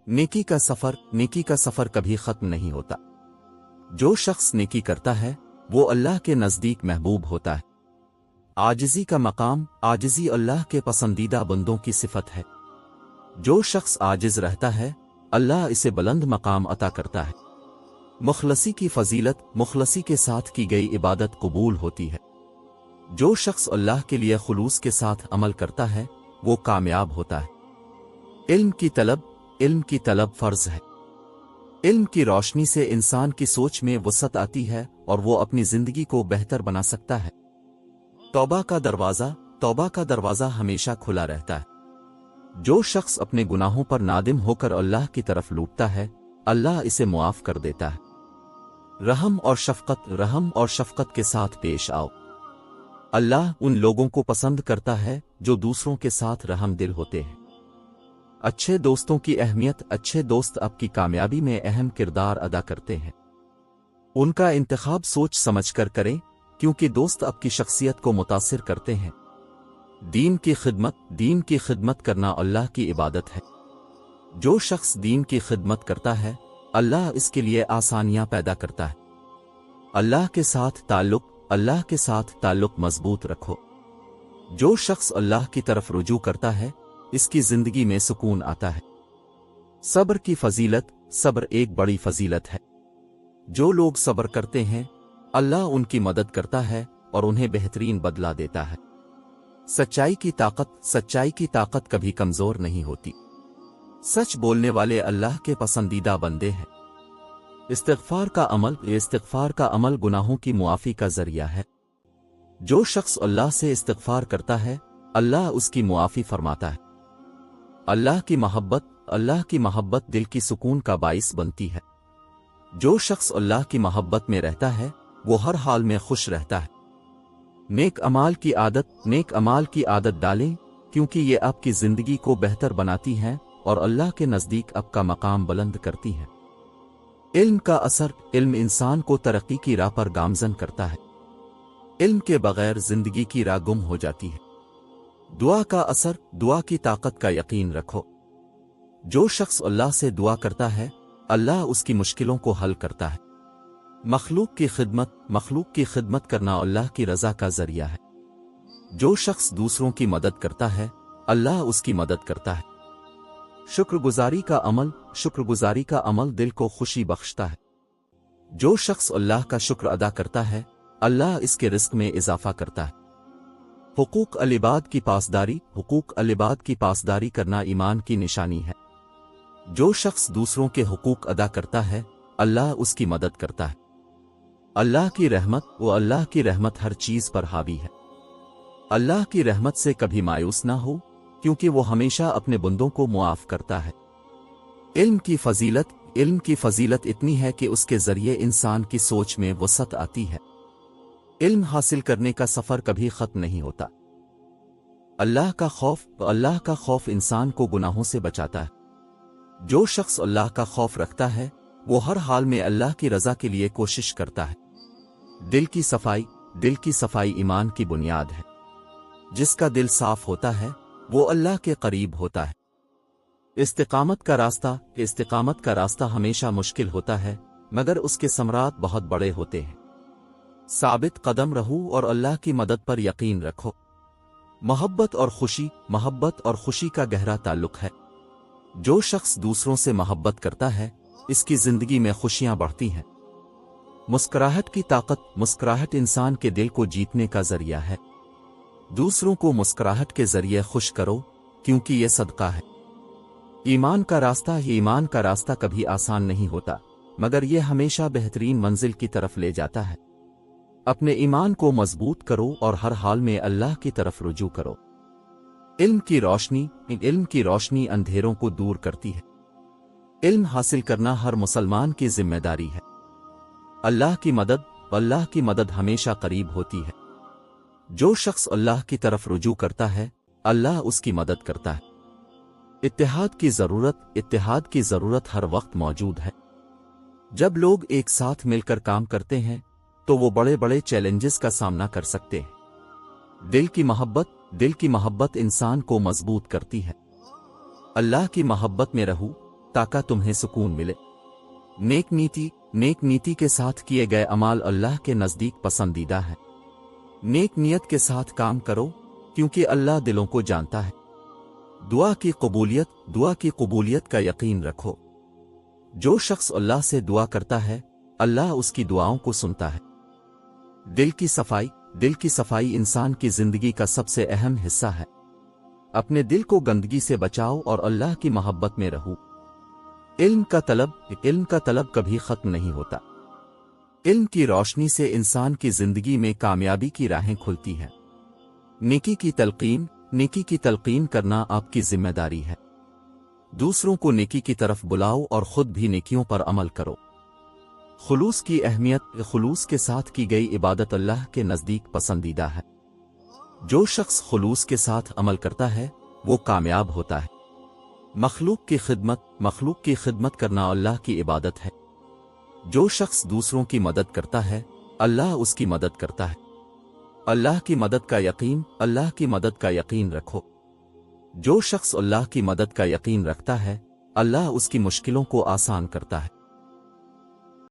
नेकी का सफर कभी खत्म नहीं होता। जो शख्स नेकी करता है वो अल्लाह के नजदीक महबूब होता है। आजिज़ी का मकाम, आजिज़ी अल्लाह के पसंदीदा बंदों की सिफत है। जो शख्स आजिज़ रहता है अल्लाह इसे बुलंद मकाम अता करता है। मुखलसी की फजीलत, मुखलसी के साथ की गई इबादत कबूल होती है। जो शख्स अल्लाह के लिए खुलूस के साथ अमल करता है वो कामयाब होता है। इल्म की तलब फर्ज है। इल्म की रोशनी से इंसान की सोच में वसअत आती है और वो अपनी जिंदगी को बेहतर बना सकता है। तौबा का दरवाजा हमेशा खुला रहता है। जो शख्स अपने गुनाहों पर नादिम होकर अल्लाह की तरफ लौटता है अल्लाह इसे मुआफ कर देता है। रहम और शफकत के साथ पेश आओ। अल्लाह उन लोगों को पसंद करता है जो दूसरों के साथ रहम दिल होते हैं। अच्छे दोस्तों की अहमियत, अच्छे दोस्त आपकी कामयाबी में अहम किरदार अदा करते हैं। उनका इंतखाब सोच समझकर करें क्योंकि दोस्त आपकी शख्सियत को मुतासिर करते हैं। दीन की खिदमत करना अल्लाह की इबादत है। जो शख्स दीन की खिदमत करता है अल्लाह इसके लिए आसानियां पैदा करता है। अल्लाह के साथ ताल्लुक मजबूत रखो। जो शख्स अल्लाह की तरफ रुजू करता है इसकी जिंदगी में सुकून आता है। सब्र एक बड़ी फजीलत है। जो लोग सब्र करते हैं अल्लाह उनकी मदद करता है और उन्हें बेहतरीन बदला देता है। सच्चाई की ताकत कभी कमजोर नहीं होती। सच बोलने वाले अल्लाह के पसंदीदा बंदे हैं। इस्तिग़फ़ार का अमल गुनाहों की मुआफ़ी का जरिया है। जो शख्स अल्लाह से इस्तिग़फ़ार करता है अल्लाह उसकी मुआफ़ी फरमाता है। अल्लाह की मोहब्बत दिल की सुकून का बाइस बनती है। जो शख्स अल्लाह की मोहब्बत में रहता है वो हर हाल में खुश रहता है। नेक अमाल की आदत डालें क्योंकि ये आपकी जिंदगी को बेहतर बनाती हैं और अल्लाह के नजदीक आपका मकाम बुलंद करती हैं। इल्म इंसान को तरक्की की राह पर गामजन करता है। इल्म के बगैर जिंदगी की राह गुम हो जाती है। दुआ की ताकत का यकीन रखो। जो शख्स अल्लाह से दुआ करता है अल्लाह उसकी मुश्किलों को हल करता है। मखलूक की खिदमत करना अल्लाह की रजा का जरिया है। जो शख्स दूसरों की मदद करता है अल्लाह उसकी मदद करता है। शुक्रगुजारी का अमल दिल को खुशी बख्शता है। जो शख्स अल्लाह का शुक्र अदा करता है अल्लाह इसके रिस्क में इजाफा करता है। हुकूक अल-इबाद की पासदारी करना ईमान की निशानी है। जो शख्स दूसरों के हुकूक अदा करता है अल्लाह उसकी मदद करता है। अल्लाह की रहमत हर चीज पर हावी है। अल्लाह की रहमत से कभी मायूस ना हो क्योंकि वो हमेशा अपने बंदों को मुआफ करता है। इल्म की फजीलत इतनी है कि उसके जरिए इंसान की सोच में वसअत आती है। इल्म हासिल करने का सफर कभी खत्म नहीं होता। अल्लाह का खौफ इंसान को गुनाहों से बचाता है। जो शख्स अल्लाह का खौफ रखता है वो हर हाल में अल्लाह की रजा के लिए कोशिश करता है। दिल की सफाई ईमान की बुनियाद है। जिसका दिल साफ होता है वो अल्लाह के करीब होता है। इस्तिकामत का रास्ता हमेशा मुश्किल होता है मगर उसके समरात बहुत बड़े होते हैं। साबित कदम रहो और अल्लाह की मदद पर यकीन रखो। मोहब्बत और खुशी का गहरा ताल्लुक है। जो शख्स दूसरों से मोहब्बत करता है इसकी जिंदगी में खुशियां बढ़ती हैं। मुस्कुराहट इंसान के दिल को जीतने का जरिया है। दूसरों को मुस्कुराहट के जरिए खुश करो क्योंकि यह सदका है। ईमान का रास्ता कभी आसान नहीं होता मगर यह हमेशा बेहतरीन मंजिल की तरफ ले जाता है। अपने ईमान को मजबूत करो और हर हाल में अल्लाह की तरफ रुजू करो। इल्म की रोशनी अंधेरों को दूर करती है। इल्म हासिल करना हर मुसलमान की जिम्मेदारी है। अल्लाह की मदद हमेशा करीब होती है। जो शख्स अल्लाह की तरफ रुजू करता है अल्लाह उसकी मदद करता है। इत्तेहाद की जरूरत हर वक्त मौजूद है। जब लोग एक साथ मिलकर काम करते हैं तो वो बड़े बड़े चैलेंजेस का सामना कर सकते हैं। दिल की मोहब्बत इंसान को मजबूत करती है। अल्लाह की मोहब्बत में रहो, تاکہ تمہیں سکون ملے۔ نیک نیتی کے ساتھ کیے گئے اعمال اللہ کے نزدیک پسندیدہ ہے۔ نیک نیت کے ساتھ کام کرو کیونکہ اللہ دلوں کو جانتا ہے۔ دعا کی قبولیت کا یقین رکھو۔ جو شخص اللہ سے دعا کرتا ہے اللہ اس کی دعاؤں کو سنتا ہے۔ دل کی صفائی انسان کی زندگی کا سب سے اہم حصہ ہے۔ اپنے دل کو گندگی سے بچاؤ اور اللہ کی محبت میں رہو۔ علم کا طلب کبھی ختم نہیں ہوتا۔ علم کی روشنی سے انسان کی زندگی میں کامیابی کی راہیں کھلتی ہیں۔ نیکی کی تلقین کرنا آپ کی ذمہ داری ہے۔ دوسروں کو نیکی کی طرف بلاؤ اور خود بھی نیکیوں پر عمل کرو۔ خلوص کی اہمیت خلوص کے ساتھ کی گئی عبادت اللہ کے نزدیک پسندیدہ ہے۔ جو شخص خلوص کے ساتھ عمل کرتا ہے وہ کامیاب ہوتا ہے۔ مخلوق کی خدمت کرنا اللہ کی عبادت ہے۔ جو شخص دوسروں کی مدد کرتا ہے اللہ اس کی مدد کرتا ہے۔ اللہ کی مدد کا یقین رکھو۔ جو شخص اللہ کی مدد کا یقین رکھتا ہے اللہ اس کی مشکلوں کو آسان کرتا ہے۔